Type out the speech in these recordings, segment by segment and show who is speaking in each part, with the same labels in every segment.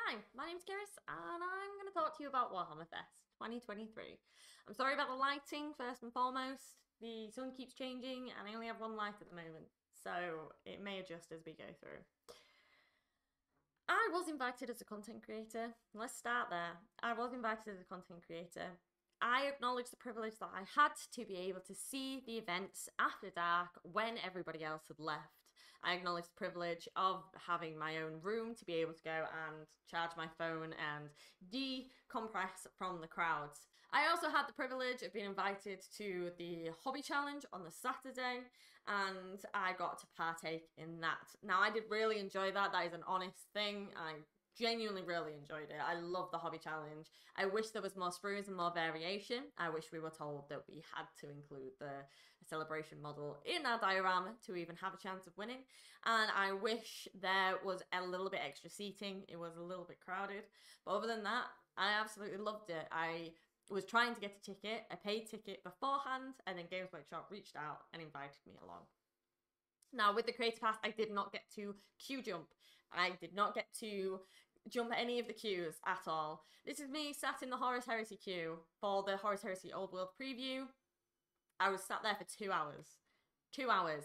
Speaker 1: Hi, my name's Kiris, and I'm going to talk to you about Warhammer Fest 2023. I'm sorry about the lighting, first and foremost. The sun keeps changing, and I only have one light at the moment, so it may adjust as we go through. I was invited as a content creator. Let's start there. I was invited as a content creator. I acknowledge the privilege that I had to be able to see the events after dark when everybody else had left. I acknowledge the privilege of having my own room to be able to go and charge my phone and decompress from the crowds. I also had the privilege of being invited to the hobby challenge on the Saturday, and I got to partake in that. Now, I did really enjoy that. That is an honest thing. I genuinely really enjoyed it. I love the hobby challenge. I wish there was more sprues and more variation. I wish we were told that we had to include the celebration model in our diorama to even have a chance of winning. And I wish there was a little bit extra seating. It was a little bit crowded. But other than that, I absolutely loved it. I was trying to get a ticket, a paid ticket beforehand, and then Games Workshop reached out and invited me along. Now, with the Creator Pass, I did not get to queue jump. I did not get to jump any of the queues at all. This is me sat in the Horus Heresy queue for the Horus Heresy Old World preview. I was sat there for 2 hours. 2 hours.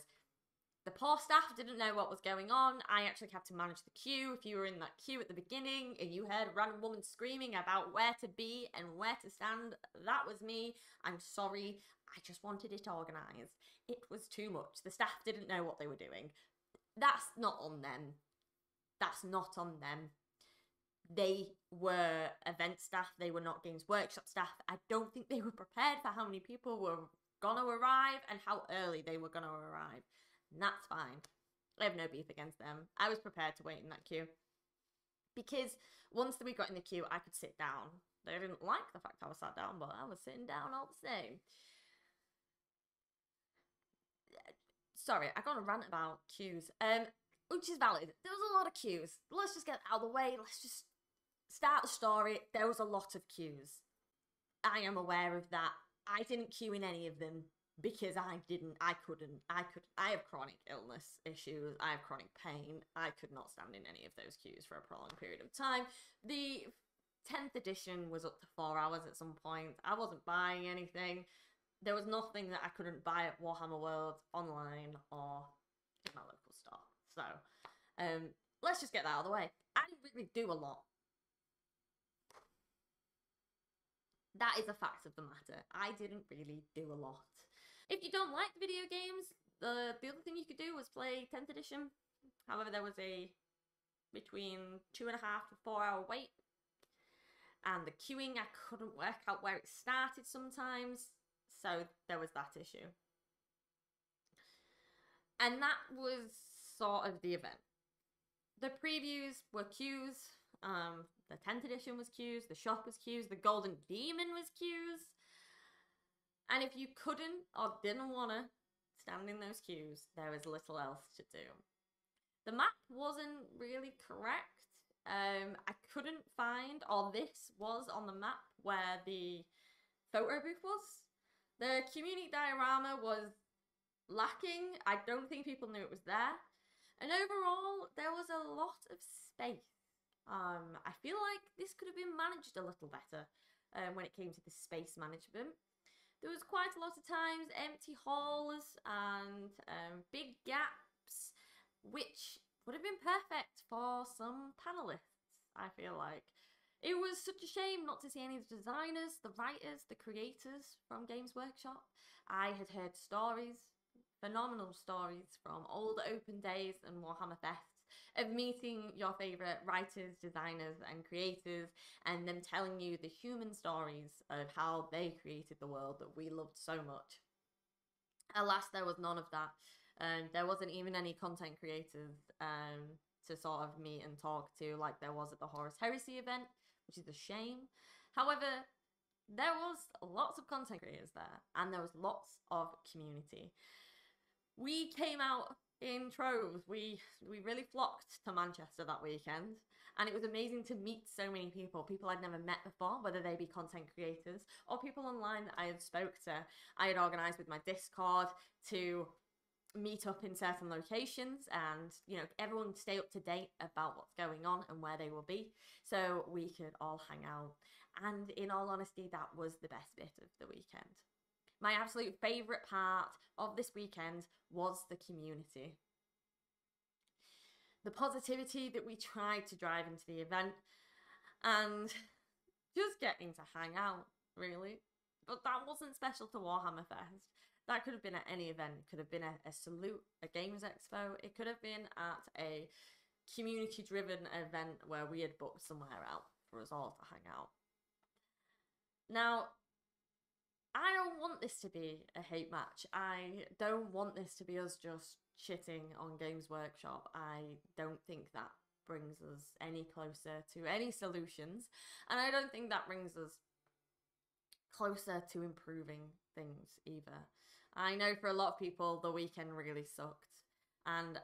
Speaker 1: The poor staff didn't know what was going on. I actually had to manage the queue. If you were in that queue at the beginning and you heard a random woman screaming about where to be and where to stand, that was me. I'm sorry. I just wanted it organised. It was too much. The staff didn't know what they were doing. That's not on them. That's not on them. They were event staff. They were not Games Workshop staff. I don't think they were prepared for how many people were gonna arrive and how early they were gonna arrive. And that's fine. I have no beef against them. I was prepared to wait in that queue. Because once we got in the queue, I could sit down. They didn't like the fact I was sat down, but I was sitting down all the same. Sorry, I got a rant about queues. Which is valid. There was a lot of queues. Let's just get out of the way. Let's just start the story. There was a lot of queues. I am aware of that. I didn't queue in any of them because I couldn't. I have chronic illness issues. I have chronic pain. I could not stand in any of those queues for a prolonged period of time. The 10th edition was up to 4 hours at some point. I wasn't buying anything. There was nothing that I couldn't buy at Warhammer World online or in my local store. So, let's just get that out of the way. I didn't really do a lot. That is a fact of the matter. I didn't really do a lot. If you don't like the video games, the other thing you could do was play 10th edition. However, there was a between 2.5 to 4 hour wait. And the queuing, I couldn't work out where it started sometimes. So there was that issue. And that was sort of the event. The previews were queues. The 10th edition was queues. The shop was queues. The Golden Demon was queues. And if you couldn't or didn't want to stand in those queues, there was little else to do. The map wasn't really correct. I couldn't find, or this was on the map where the photo booth was. The community diorama was lacking. I don't think people knew it was there. And overall, there was a lot of space. I feel like this could have been managed a little better when it came to the space management. There was quite a lot of times empty halls and big gaps, which would have been perfect for some panelists, I feel like. It was such a shame not to see any of the designers, the writers, the creators from Games Workshop. I had heard stories, phenomenal stories from old open days and Warhammer Fests of meeting your favourite writers, designers and creators and them telling you the human stories of how they created the world that we loved so much. Alas, there was none of that. There wasn't even any content creators to sort of meet and talk to like there was at the Horus Heresy event, which is a shame. However, there was lots of content creators there and there was lots of community. We came out in troves. We really flocked to Manchester that weekend, and it was amazing to meet so many people I'd never met before, whether they be content creators or people online that I had spoke to. I had organised with my Discord to meet up in certain locations and, you know, everyone stay up to date about what's going on and where they will be, so we could all hang out. And in all honesty, that was the best bit of the weekend. My absolute favourite part of this weekend was the community. The positivity that we tried to drive into the event, and just getting to hang out, really. But that wasn't special to Warhammer Fest. That could have been at any event. It could have been a salute, a games expo. It could have been at a community-driven event where we had booked somewhere out for us all to hang out. Now, I don't want this to be a hate match. I don't want this to be us just shitting on Games Workshop. I don't think that brings us any closer to any solutions, and I don't think that brings us closer to improving things either. I know for a lot of people the weekend really sucked, and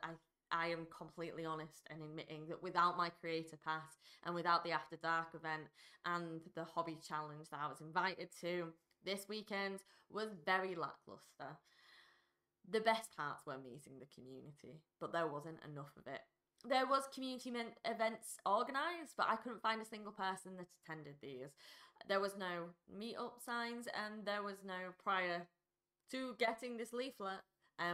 Speaker 1: I am completely honest in admitting that without my creator pass and without the After Dark event and the hobby challenge that I was invited to, this weekend was very lackluster. The best parts were meeting the community, but there wasn't enough of it. There was community events organised, but I couldn't find a single person that attended these. There was no meet-up signs, and there was no prior to getting this leaflet,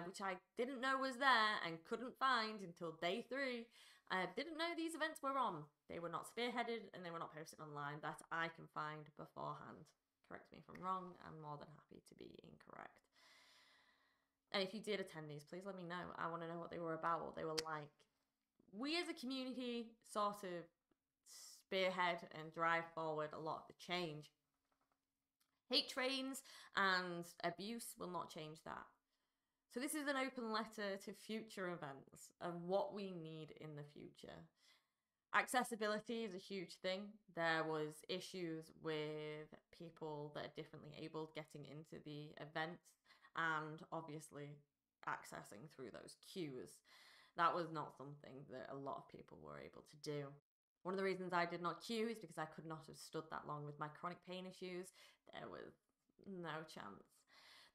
Speaker 1: which I didn't know was there and couldn't find until day 3. I didn't know these events were on. They were not spearheaded and they were not posted online that I can find beforehand. Correct me if I'm wrong, I'm more than happy to be incorrect. And if you did attend these, please let me know. I want to know what they were about, what they were like. We as a community sort of spearhead and drive forward a lot of the change. Hate trains and abuse will not change that. So this is an open letter to future events and what we need in the future. Accessibility is a huge thing. There was issues with people that are differently abled getting into the events and obviously accessing through those queues. That was not something that a lot of people were able to do. One of the reasons I did not queue is because I could not have stood that long with my chronic pain issues. There was no chance.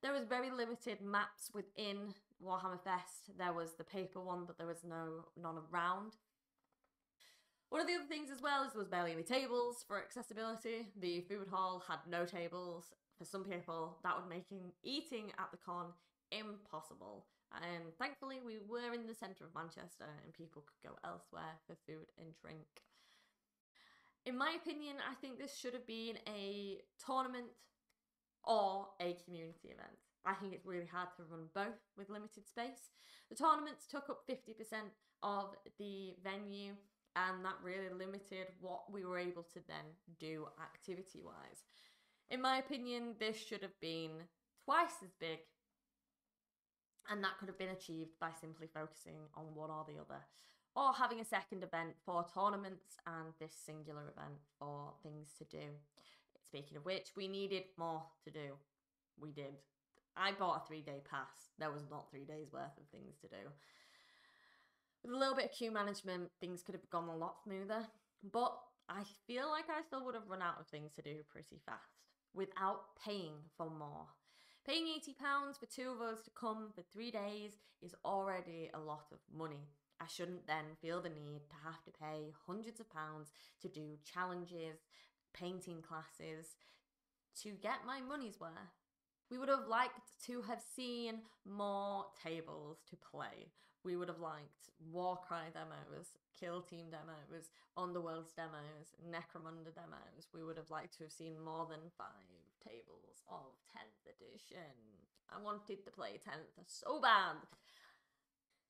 Speaker 1: There was very limited maps within Warhammer Fest. There was the paper one, but there was none around. One of the other things as well is there was barely any tables for accessibility. The food hall had no tables. For some people, that would make eating at the con impossible. And thankfully, we were in the centre of Manchester and people could go elsewhere for food and drink. In my opinion, I think this should have been a tournament or a community event. I think it's really hard to run both with limited space. The tournaments took up 50% of the venue, and that really limited what we were able to then do activity-wise. In my opinion, this should have been twice as big, and that could have been achieved by simply focusing on one or the other, or having a second event for tournaments and this singular event for things to do. Speaking of which, we needed more to do. We did. I bought a 3-day pass. There was not 3 days worth of things to do. With a little bit of queue management, things could have gone a lot smoother, but I feel like I still would have run out of things to do pretty fast without paying for more. Paying £80 for 2 of us to come for 3 days is already a lot of money. I shouldn't then feel the need to have to pay hundreds of pounds to do challenges, painting classes, to get my money's worth. We would have liked to have seen more tables to play. We would have liked Warcry demos, Kill Team demos, Underworlds demos, Necromunda demos. We would have liked to have seen more than 5 tables of 10th edition. I wanted to play 10th so bad.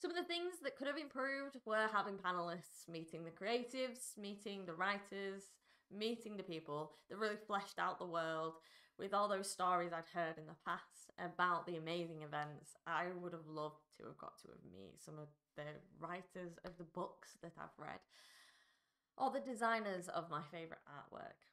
Speaker 1: Some of the things that could have improved were having panelists, meeting the creatives, meeting the writers, meeting the people that really fleshed out the world with all those stories I'd heard in the past about the amazing events. I would have loved to have got to have met some of the writers of the books that I've read, or the designers of my favourite artwork.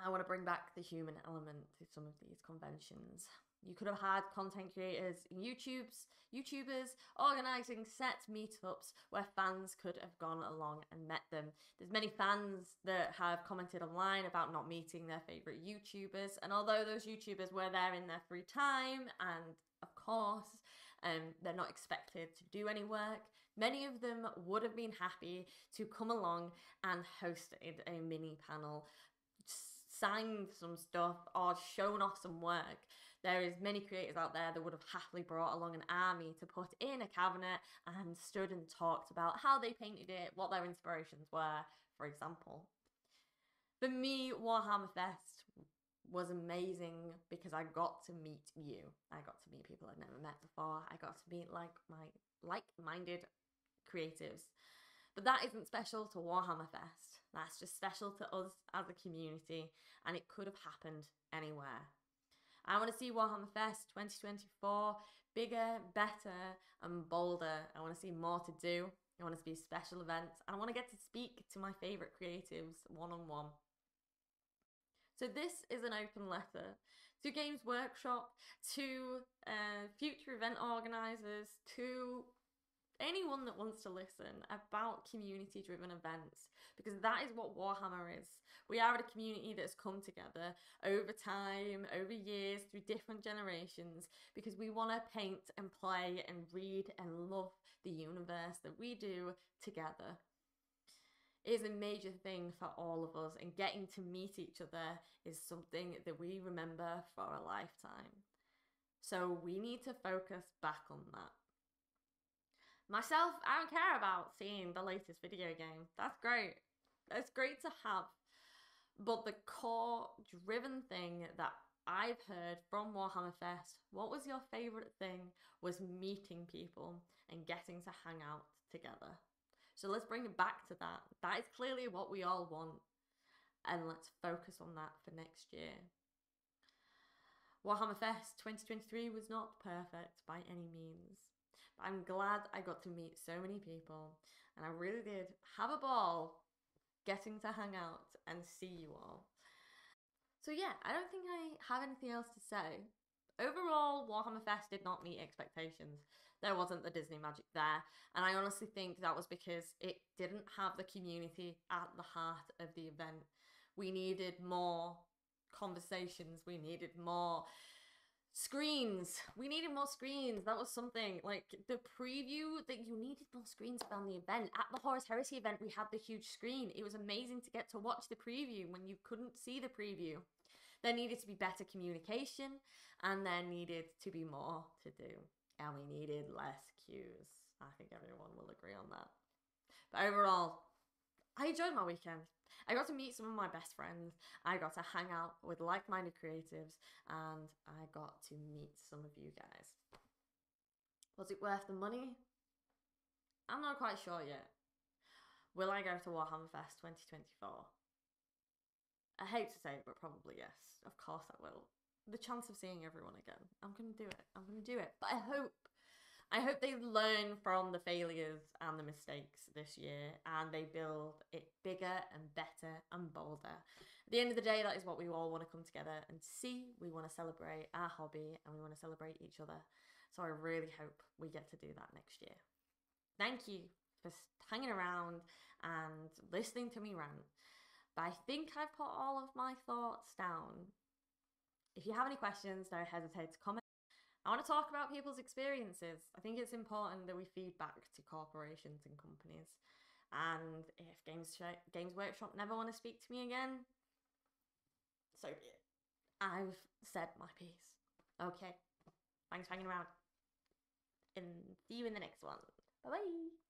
Speaker 1: I want to bring back the human element to some of these conventions. You could have had content creators and YouTubers organising set meetups where fans could have gone along and met them. There's many fans that have commented online about not meeting their favourite YouTubers, and although those YouTubers were there in their free time, and of course They're not expected to do any work. Many of them would have been happy to come along and hosted a mini panel, signed some stuff, or shown off some work. There is many creators out there that would have happily brought along an army to put in a cabinet and stood and talked about how they painted it, what their inspirations were, for example. For me, Warhammer Fest was amazing because I got to meet you. I got to meet people I'd never met before. I got to meet like-minded creatives. But that isn't special to Warhammer Fest. That's just special to us as a community, and it could have happened anywhere. I want to see Warhammer Fest 2024 bigger, better, and bolder. I want to see more to do. I want to see special events, and I want to get to speak to my favourite creatives one-on-one. So this is an open letter to Games Workshop, to future event organisers, to anyone that wants to listen about community-driven events, because that is what Warhammer is. We are a community that's come together over time, over years, through different generations, because we want to paint and play and read and love the universe that we do together. It is a major thing for all of us, and getting to meet each other is something that we remember for a lifetime. So we need to focus back on that. Myself, I don't care about seeing the latest video game. That's great. That's great to have. But the core driven thing that I've heard from Warhammer Fest, what was your favourite thing, was meeting people and getting to hang out together. So let's bring it back to that. That is clearly what we all want. And let's focus on that for next year. Warhammer Fest 2023 was not perfect by any means. I'm glad I got to meet so many people, and I really did have a ball getting to hang out and see you all. So yeah, I don't think I have anything else to say. Overall, Warhammer Fest did not meet expectations. There wasn't the Disney magic there, and I honestly think that was because it didn't have the community at the heart of the event. We needed more conversations, we needed more screens. We needed more screens. That was something. Like the preview, that you needed more screens around the event. At the Horus Heresy event, we had the huge screen. It was amazing to get to watch the preview when you couldn't see the preview. There needed to be better communication, and there needed to be more to do. And we needed less queues. I think everyone will agree on that. But overall, I enjoyed my weekend. I got to meet some of my best friends. I got to hang out with like-minded creatives, and I got to meet some of you guys. Was it worth the money? I'm not quite sure yet. Will I go to Warhammer Fest 2024? I hate to say it, but probably yes. Of course I will. The chance of seeing everyone again. I'm going to do it. I'm going to do it. But I hope they learn from the failures and the mistakes this year, and they build it bigger and better and bolder. At the end of the day, that is what we all want to come together and see. We want to celebrate our hobby, and we want to celebrate each other. So I really hope we get to do that next year. Thank you for hanging around and listening to me rant. But I think I've put all of my thoughts down. If you have any questions, don't hesitate to comment. I want to talk about people's experiences. I think it's important that we feed back to corporations and companies. And if Games Workshop never want to speak to me again, so be it. I've said my piece. Okay. Thanks for hanging around. And see you in the next one. Bye-bye.